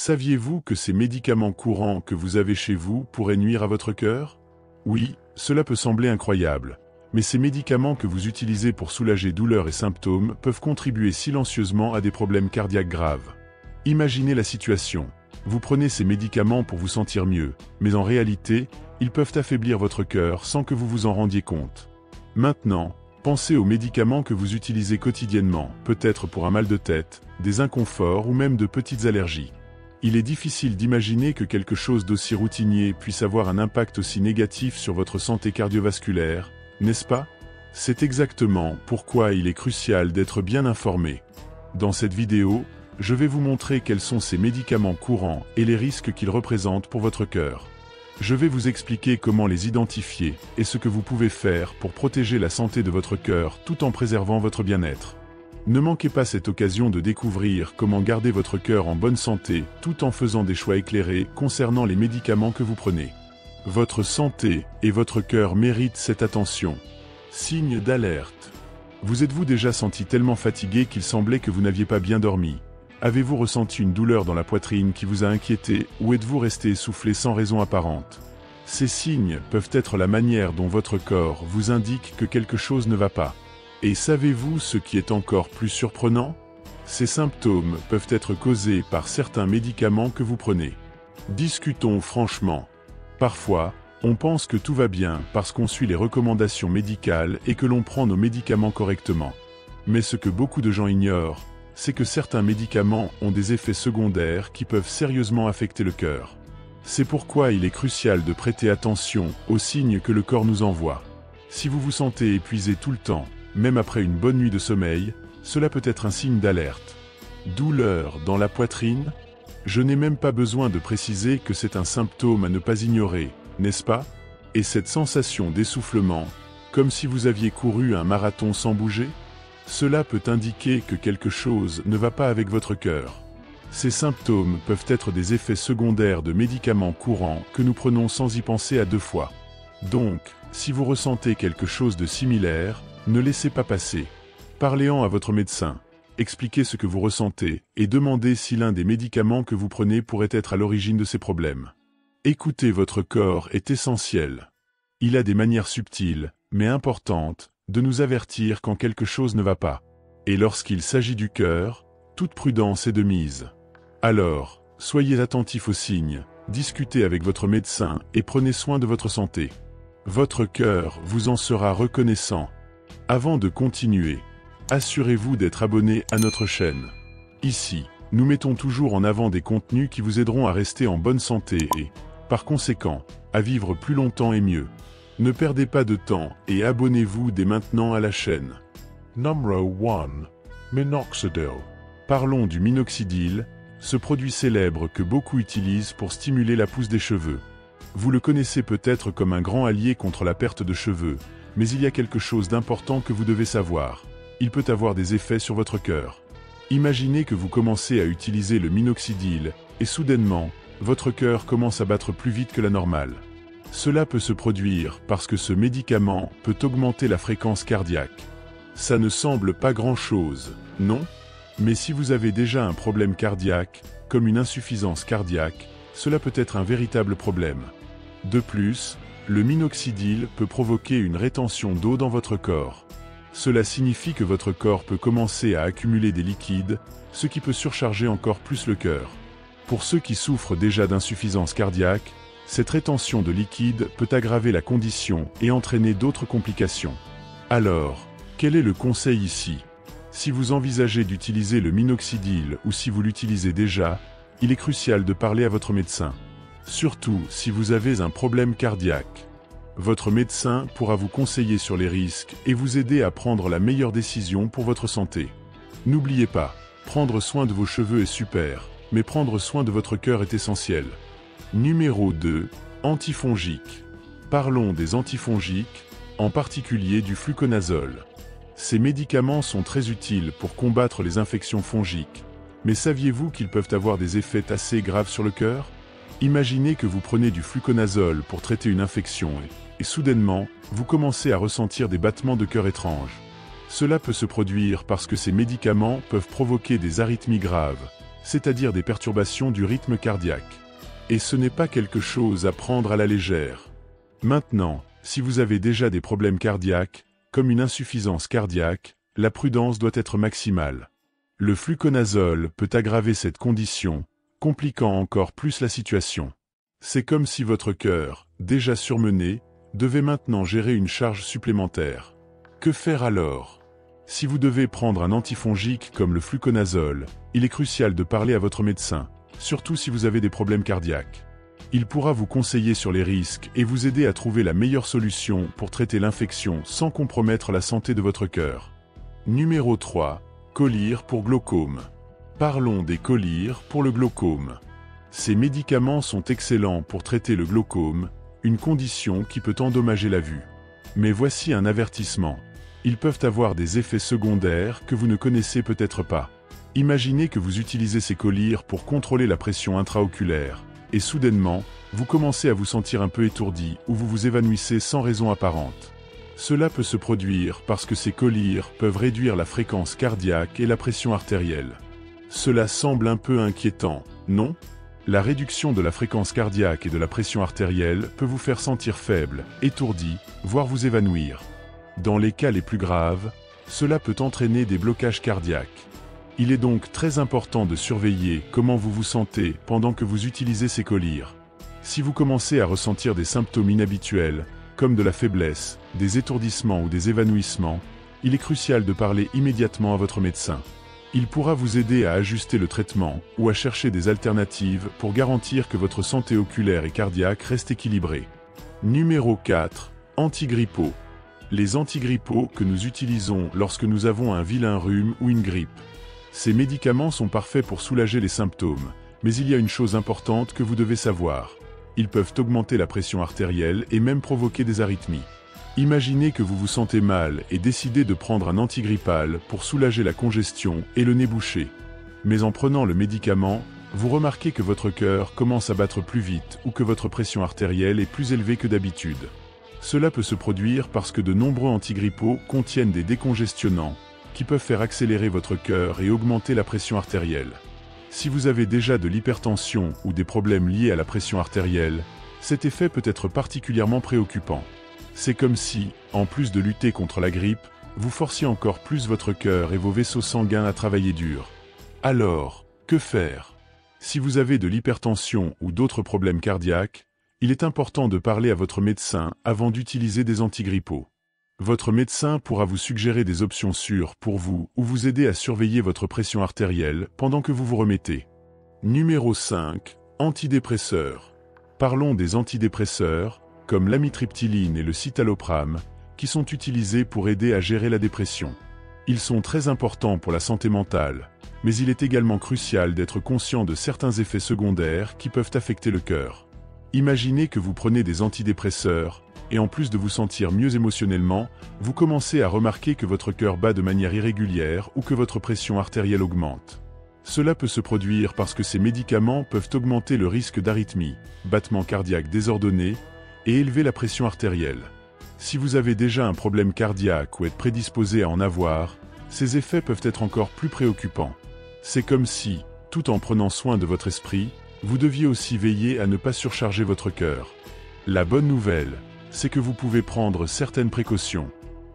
Saviez-vous que ces médicaments courants que vous avez chez vous pourraient nuire à votre cœur? Oui, cela peut sembler incroyable. Mais ces médicaments que vous utilisez pour soulager douleurs et symptômes peuvent contribuer silencieusement à des problèmes cardiaques graves. Imaginez la situation. Vous prenez ces médicaments pour vous sentir mieux, mais en réalité, ils peuvent affaiblir votre cœur sans que vous vous en rendiez compte. Maintenant, pensez aux médicaments que vous utilisez quotidiennement, peut-être pour un mal de tête, des inconforts ou même de petites allergies. Il est difficile d'imaginer que quelque chose d'aussi routinier puisse avoir un impact aussi négatif sur votre santé cardiovasculaire, n'est-ce pas? C'est exactement pourquoi il est crucial d'être bien informé. Dans cette vidéo, je vais vous montrer quels sont ces médicaments courants et les risques qu'ils représentent pour votre cœur. Je vais vous expliquer comment les identifier et ce que vous pouvez faire pour protéger la santé de votre cœur tout en préservant votre bien-être. Ne manquez pas cette occasion de découvrir comment garder votre cœur en bonne santé tout en faisant des choix éclairés concernant les médicaments que vous prenez. Votre santé et votre cœur méritent cette attention. Signe d'alerte. Vous êtes-vous déjà senti tellement fatigué qu'il semblait que vous n'aviez pas bien dormi? Avez-vous ressenti une douleur dans la poitrine qui vous a inquiété ou êtes-vous resté essoufflé sans raison apparente? Ces signes peuvent être la manière dont votre corps vous indique que quelque chose ne va pas. Et savez-vous ce qui est encore plus surprenant? Ces symptômes peuvent être causés par certains médicaments que vous prenez. Discutons franchement. Parfois, on pense que tout va bien parce qu'on suit les recommandations médicales et que l'on prend nos médicaments correctement. Mais ce que beaucoup de gens ignorent, c'est que certains médicaments ont des effets secondaires qui peuvent sérieusement affecter le cœur. C'est pourquoi il est crucial de prêter attention aux signes que le corps nous envoie. Si vous vous sentez épuisé tout le temps, même après une bonne nuit de sommeil, cela peut être un signe d'alerte. Douleur dans la poitrine? Je n'ai même pas besoin de préciser que c'est un symptôme à ne pas ignorer, n'est-ce pas? Et cette sensation d'essoufflement, comme si vous aviez couru un marathon sans bouger? Cela peut indiquer que quelque chose ne va pas avec votre cœur. Ces symptômes peuvent être des effets secondaires de médicaments courants que nous prenons sans y penser à deux fois. Donc, si vous ressentez quelque chose de similaire, ne laissez pas passer. Parlez-en à votre médecin, expliquez ce que vous ressentez et demandez si l'un des médicaments que vous prenez pourrait être à l'origine de ces problèmes. Écouter votre corps est essentiel. Il a des manières subtiles, mais importantes, de nous avertir quand quelque chose ne va pas. Et lorsqu'il s'agit du cœur, toute prudence est de mise. Alors, soyez attentifs aux signes, discutez avec votre médecin et prenez soin de votre santé. Votre cœur vous en sera reconnaissant. Avant de continuer, assurez-vous d'être abonné à notre chaîne. Ici, nous mettons toujours en avant des contenus qui vous aideront à rester en bonne santé et, par conséquent, à vivre plus longtemps et mieux. Ne perdez pas de temps et abonnez-vous dès maintenant à la chaîne. Numéro 1. Minoxidil. Parlons du minoxidil, ce produit célèbre que beaucoup utilisent pour stimuler la pousse des cheveux. Vous le connaissez peut-être comme un grand allié contre la perte de cheveux, mais il y a quelque chose d'important que vous devez savoir. Il peut avoir des effets sur votre cœur. Imaginez que vous commencez à utiliser le minoxidil, et soudainement, votre cœur commence à battre plus vite que la normale. Cela peut se produire parce que ce médicament peut augmenter la fréquence cardiaque. Ça ne semble pas grand-chose, non? Mais si vous avez déjà un problème cardiaque, comme une insuffisance cardiaque, cela peut être un véritable problème. De plus, le minoxidil peut provoquer une rétention d'eau dans votre corps. Cela signifie que votre corps peut commencer à accumuler des liquides, ce qui peut surcharger encore plus le cœur. Pour ceux qui souffrent déjà d'insuffisance cardiaque, cette rétention de liquide peut aggraver la condition et entraîner d'autres complications. Alors, quel est le conseil ici? Si vous envisagez d'utiliser le minoxidil ou si vous l'utilisez déjà, il est crucial de parler à votre médecin. Surtout si vous avez un problème cardiaque. Votre médecin pourra vous conseiller sur les risques et vous aider à prendre la meilleure décision pour votre santé. N'oubliez pas, prendre soin de vos cheveux est super, mais prendre soin de votre cœur est essentiel. Numéro 2. Antifongiques. Parlons des antifongiques, en particulier du fluconazole. Ces médicaments sont très utiles pour combattre les infections fongiques. Mais saviez-vous qu'ils peuvent avoir des effets assez graves sur le cœur? Imaginez que vous prenez du fluconazole pour traiter une infection et soudainement, vous commencez à ressentir des battements de cœur étranges. Cela peut se produire parce que ces médicaments peuvent provoquer des arythmies graves, c'est-à-dire des perturbations du rythme cardiaque. Et ce n'est pas quelque chose à prendre à la légère. Maintenant, si vous avez déjà des problèmes cardiaques, comme une insuffisance cardiaque, la prudence doit être maximale. Le fluconazole peut aggraver cette condition, compliquant encore plus la situation. C'est comme si votre cœur, déjà surmené, devait maintenant gérer une charge supplémentaire. Que faire alors? Si vous devez prendre un antifongique comme le fluconazole, il est crucial de parler à votre médecin, surtout si vous avez des problèmes cardiaques. Il pourra vous conseiller sur les risques et vous aider à trouver la meilleure solution pour traiter l'infection sans compromettre la santé de votre cœur. Numéro 3. Collyre pour glaucome. Parlons des collyres pour le glaucome. Ces médicaments sont excellents pour traiter le glaucome, une condition qui peut endommager la vue. Mais voici un avertissement. Ils peuvent avoir des effets secondaires que vous ne connaissez peut-être pas. Imaginez que vous utilisez ces collyres pour contrôler la pression intraoculaire, et soudainement, vous commencez à vous sentir un peu étourdi ou vous vous évanouissez sans raison apparente. Cela peut se produire parce que ces collyres peuvent réduire la fréquence cardiaque et la pression artérielle. Cela semble un peu inquiétant, non? La réduction de la fréquence cardiaque et de la pression artérielle peut vous faire sentir faible, étourdi, voire vous évanouir. Dans les cas les plus graves, cela peut entraîner des blocages cardiaques. Il est donc très important de surveiller comment vous vous sentez pendant que vous utilisez ces collyres. Si vous commencez à ressentir des symptômes inhabituels, comme de la faiblesse, des étourdissements ou des évanouissements, il est crucial de parler immédiatement à votre médecin. Il pourra vous aider à ajuster le traitement ou à chercher des alternatives pour garantir que votre santé oculaire et cardiaque reste équilibrée. Numéro 4. Antigrippaux. Les antigrippaux que nous utilisons lorsque nous avons un vilain rhume ou une grippe. Ces médicaments sont parfaits pour soulager les symptômes, mais il y a une chose importante que vous devez savoir. Ils peuvent augmenter la pression artérielle et même provoquer des arythmies. Imaginez que vous vous sentez mal et décidez de prendre un antigrippal pour soulager la congestion et le nez bouché. Mais en prenant le médicament, vous remarquez que votre cœur commence à battre plus vite ou que votre pression artérielle est plus élevée que d'habitude. Cela peut se produire parce que de nombreux antigrippaux contiennent des décongestionnants, qui peuvent faire accélérer votre cœur et augmenter la pression artérielle. Si vous avez déjà de l'hypertension ou des problèmes liés à la pression artérielle, cet effet peut être particulièrement préoccupant. C'est comme si, en plus de lutter contre la grippe, vous forciez encore plus votre cœur et vos vaisseaux sanguins à travailler dur. Alors, que faire? Si vous avez de l'hypertension ou d'autres problèmes cardiaques, il est important de parler à votre médecin avant d'utiliser des antigrippaux. Votre médecin pourra vous suggérer des options sûres pour vous ou vous aider à surveiller votre pression artérielle pendant que vous vous remettez. Numéro 5. Antidépresseurs. Parlons des antidépresseurs, comme l'amitriptyline et le citalopram, qui sont utilisés pour aider à gérer la dépression. Ils sont très importants pour la santé mentale, mais il est également crucial d'être conscient de certains effets secondaires qui peuvent affecter le cœur. Imaginez que vous prenez des antidépresseurs, et en plus de vous sentir mieux émotionnellement, vous commencez à remarquer que votre cœur bat de manière irrégulière ou que votre pression artérielle augmente. Cela peut se produire parce que ces médicaments peuvent augmenter le risque d'arythmie, battements cardiaques désordonnés, et élever la pression artérielle. Si vous avez déjà un problème cardiaque ou êtes prédisposé à en avoir, ces effets peuvent être encore plus préoccupants. C'est comme si, tout en prenant soin de votre esprit, vous deviez aussi veiller à ne pas surcharger votre cœur. La bonne nouvelle, c'est que vous pouvez prendre certaines précautions.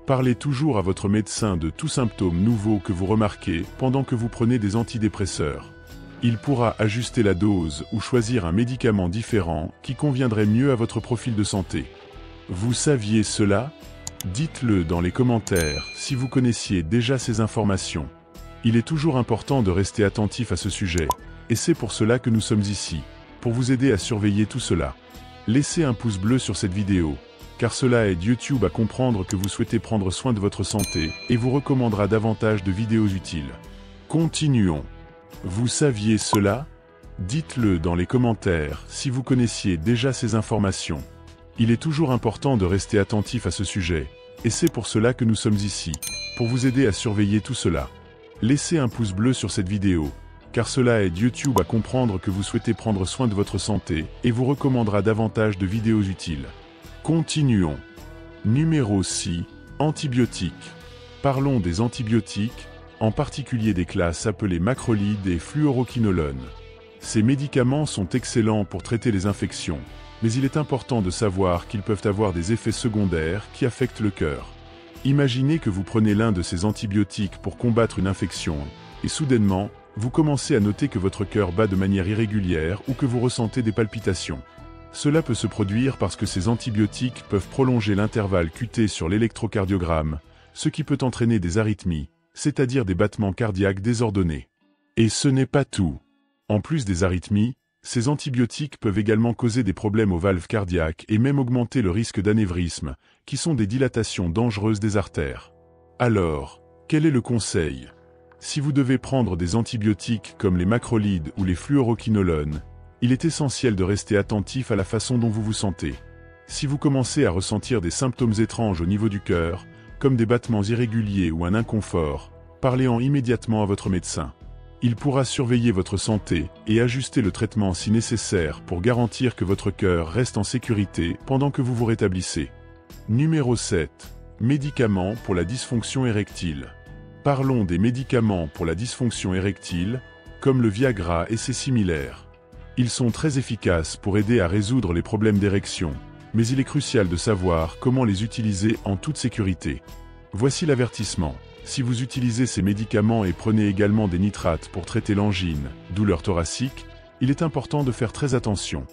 Parlez toujours à votre médecin de tout symptôme nouveau que vous remarquez pendant que vous prenez des antidépresseurs. Il pourra ajuster la dose ou choisir un médicament différent qui conviendrait mieux à votre profil de santé. Vous saviez cela? Dites-le dans les commentaires si vous connaissiez déjà ces informations. Il est toujours important de rester attentif à ce sujet, et c'est pour cela que nous sommes ici, pour vous aider à surveiller tout cela. Laissez un pouce bleu sur cette vidéo, car cela aide YouTube à comprendre que vous souhaitez prendre soin de votre santé et vous recommandera davantage de vidéos utiles. Continuons. Vous saviez cela? Dites-le dans les commentaires si vous connaissiez déjà ces informations. Il est toujours important de rester attentif à ce sujet, et c'est pour cela que nous sommes ici, pour vous aider à surveiller tout cela. Laissez un pouce bleu sur cette vidéo, car cela aide YouTube à comprendre que vous souhaitez prendre soin de votre santé et vous recommandera davantage de vidéos utiles. Continuons. Numéro 6. Antibiotiques. Parlons des antibiotiques, en particulier des classes appelées macrolides et fluoroquinolones. Ces médicaments sont excellents pour traiter les infections, mais il est important de savoir qu'ils peuvent avoir des effets secondaires qui affectent le cœur. Imaginez que vous prenez l'un de ces antibiotiques pour combattre une infection, et soudainement, vous commencez à noter que votre cœur bat de manière irrégulière ou que vous ressentez des palpitations. Cela peut se produire parce que ces antibiotiques peuvent prolonger l'intervalle QT sur l'électrocardiogramme, ce qui peut entraîner des arythmies, c'est-à-dire des battements cardiaques désordonnés. Et ce n'est pas tout. En plus des arythmies, ces antibiotiques peuvent également causer des problèmes aux valves cardiaques et même augmenter le risque d'anévrisme, qui sont des dilatations dangereuses des artères. Alors, quel est le conseil? Si vous devez prendre des antibiotiques comme les macrolides ou les fluoroquinolones, il est essentiel de rester attentif à la façon dont vous vous sentez. Si vous commencez à ressentir des symptômes étranges au niveau du cœur, comme des battements irréguliers ou un inconfort, parlez-en immédiatement à votre médecin. Il pourra surveiller votre santé et ajuster le traitement si nécessaire pour garantir que votre cœur reste en sécurité pendant que vous vous rétablissez. Numéro 7. Médicaments pour la dysfonction érectile. Parlons des médicaments pour la dysfonction érectile, comme le Viagra et ses similaires. Ils sont très efficaces pour aider à résoudre les problèmes d'érection, mais il est crucial de savoir comment les utiliser en toute sécurité. Voici l'avertissement. Si vous utilisez ces médicaments et prenez également des nitrates pour traiter l'angine, douleur thoracique, il est important de faire très attention.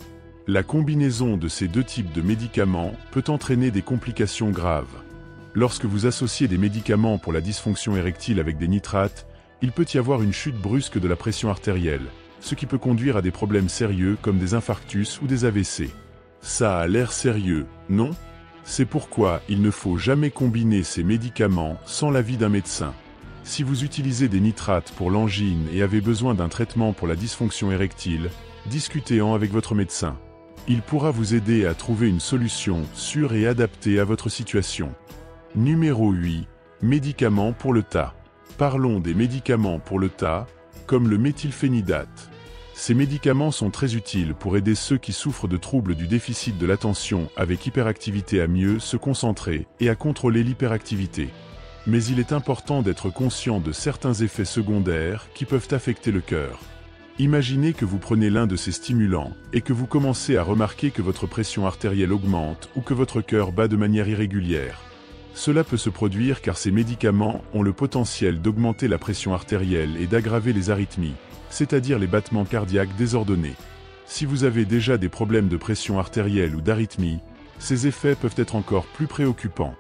La combinaison de ces deux types de médicaments peut entraîner des complications graves. Lorsque vous associez des médicaments pour la dysfonction érectile avec des nitrates, il peut y avoir une chute brusque de la pression artérielle, ce qui peut conduire à des problèmes sérieux comme des infarctus ou des AVC. Ça a l'air sérieux, non ? C'est pourquoi il ne faut jamais combiner ces médicaments sans l'avis d'un médecin. Si vous utilisez des nitrates pour l'angine et avez besoin d'un traitement pour la dysfonction érectile, discutez-en avec votre médecin. Il pourra vous aider à trouver une solution sûre et adaptée à votre situation. Numéro 8. Médicaments pour le tas. Parlons des médicaments pour le tas, comme le méthylphénidate. Ces médicaments sont très utiles pour aider ceux qui souffrent de troubles du déficit de l'attention avec hyperactivité à mieux se concentrer et à contrôler l'hyperactivité. Mais il est important d'être conscient de certains effets secondaires qui peuvent affecter le cœur. Imaginez que vous prenez l'un de ces stimulants et que vous commencez à remarquer que votre pression artérielle augmente ou que votre cœur bat de manière irrégulière. Cela peut se produire car ces médicaments ont le potentiel d'augmenter la pression artérielle et d'aggraver les arythmies, c'est-à-dire les battements cardiaques désordonnés. Si vous avez déjà des problèmes de pression artérielle ou d'arythmie, ces effets peuvent être encore plus préoccupants.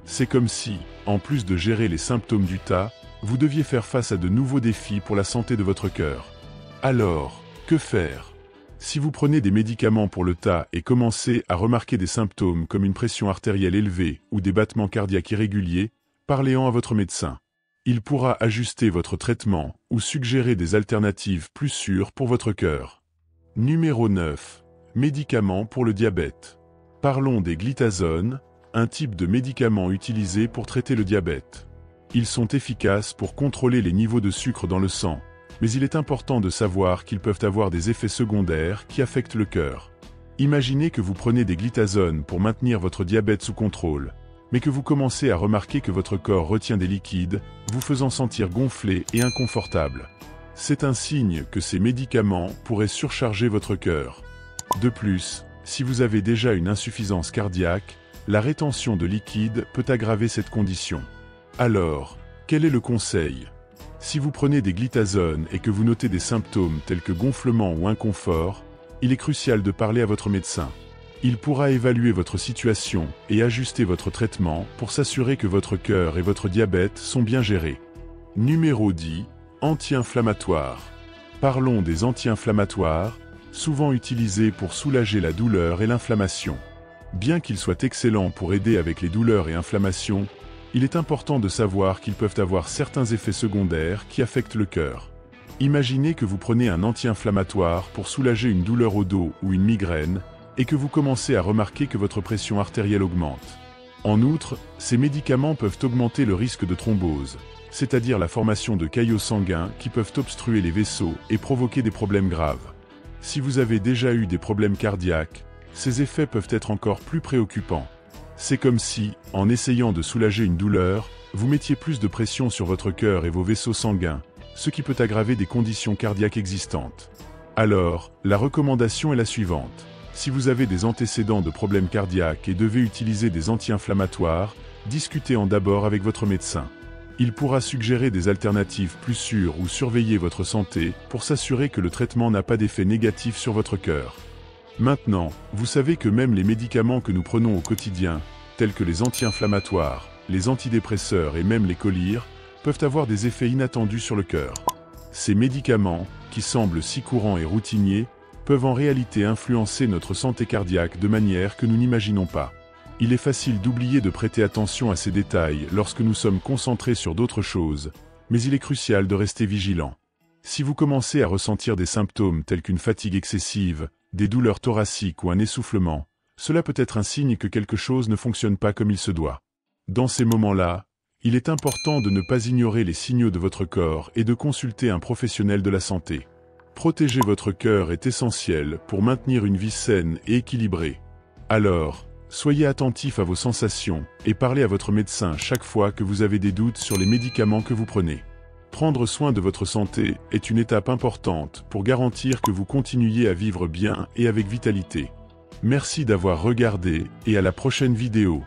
C'est comme si, en plus de gérer les symptômes du tas, vous deviez faire face à de nouveaux défis pour la santé de votre cœur. Alors, que faire? Si vous prenez des médicaments pour le tas et commencez à remarquer des symptômes comme une pression artérielle élevée ou des battements cardiaques irréguliers, parlez-en à votre médecin. Il pourra ajuster votre traitement ou suggérer des alternatives plus sûres pour votre cœur. Numéro 9. Médicaments pour le diabète. Parlons des glitazones, un type de médicament utilisé pour traiter le diabète. Ils sont efficaces pour contrôler les niveaux de sucre dans le sang, mais il est important de savoir qu'ils peuvent avoir des effets secondaires qui affectent le cœur. Imaginez que vous prenez des glitazones pour maintenir votre diabète sous contrôle, mais que vous commencez à remarquer que votre corps retient des liquides, vous faisant sentir gonflé et inconfortable. C'est un signe que ces médicaments pourraient surcharger votre cœur. De plus, si vous avez déjà une insuffisance cardiaque, la rétention de liquide peut aggraver cette condition. Alors, quel est le conseil? Si vous prenez des glitazones et que vous notez des symptômes tels que gonflement ou inconfort, il est crucial de parler à votre médecin. Il pourra évaluer votre situation et ajuster votre traitement pour s'assurer que votre cœur et votre diabète sont bien gérés. Numéro 10. Anti-inflammatoires. Parlons des anti-inflammatoires, souvent utilisés pour soulager la douleur et l'inflammation. Bien qu'ils soient excellents pour aider avec les douleurs et inflammations, il est important de savoir qu'ils peuvent avoir certains effets secondaires qui affectent le cœur. Imaginez que vous prenez un anti-inflammatoire pour soulager une douleur au dos ou une migraine, et que vous commencez à remarquer que votre pression artérielle augmente. En outre, ces médicaments peuvent augmenter le risque de thrombose, c'est-à-dire la formation de caillots sanguins qui peuvent obstruer les vaisseaux et provoquer des problèmes graves. Si vous avez déjà eu des problèmes cardiaques, ces effets peuvent être encore plus préoccupants. C'est comme si, en essayant de soulager une douleur, vous mettiez plus de pression sur votre cœur et vos vaisseaux sanguins, ce qui peut aggraver des conditions cardiaques existantes. Alors, la recommandation est la suivante. Si vous avez des antécédents de problèmes cardiaques et devez utiliser des anti-inflammatoires, discutez-en d'abord avec votre médecin. Il pourra suggérer des alternatives plus sûres ou surveiller votre santé pour s'assurer que le traitement n'a pas d'effet négatif sur votre cœur. Maintenant, vous savez que même les médicaments que nous prenons au quotidien, tels que les anti-inflammatoires, les antidépresseurs et même les collyres, peuvent avoir des effets inattendus sur le cœur. Ces médicaments, qui semblent si courants et routiniers, peuvent en réalité influencer notre santé cardiaque de manière que nous n'imaginons pas. Il est facile d'oublier de prêter attention à ces détails lorsque nous sommes concentrés sur d'autres choses, mais il est crucial de rester vigilant. Si vous commencez à ressentir des symptômes tels qu'une fatigue excessive, des douleurs thoraciques ou un essoufflement, cela peut être un signe que quelque chose ne fonctionne pas comme il se doit. Dans ces moments-là, il est important de ne pas ignorer les signaux de votre corps et de consulter un professionnel de la santé. Protéger votre cœur est essentiel pour maintenir une vie saine et équilibrée. Alors, soyez attentif à vos sensations et parlez à votre médecin chaque fois que vous avez des doutes sur les médicaments que vous prenez. Prendre soin de votre santé est une étape importante pour garantir que vous continuiez à vivre bien et avec vitalité. Merci d'avoir regardé et à la prochaine vidéo.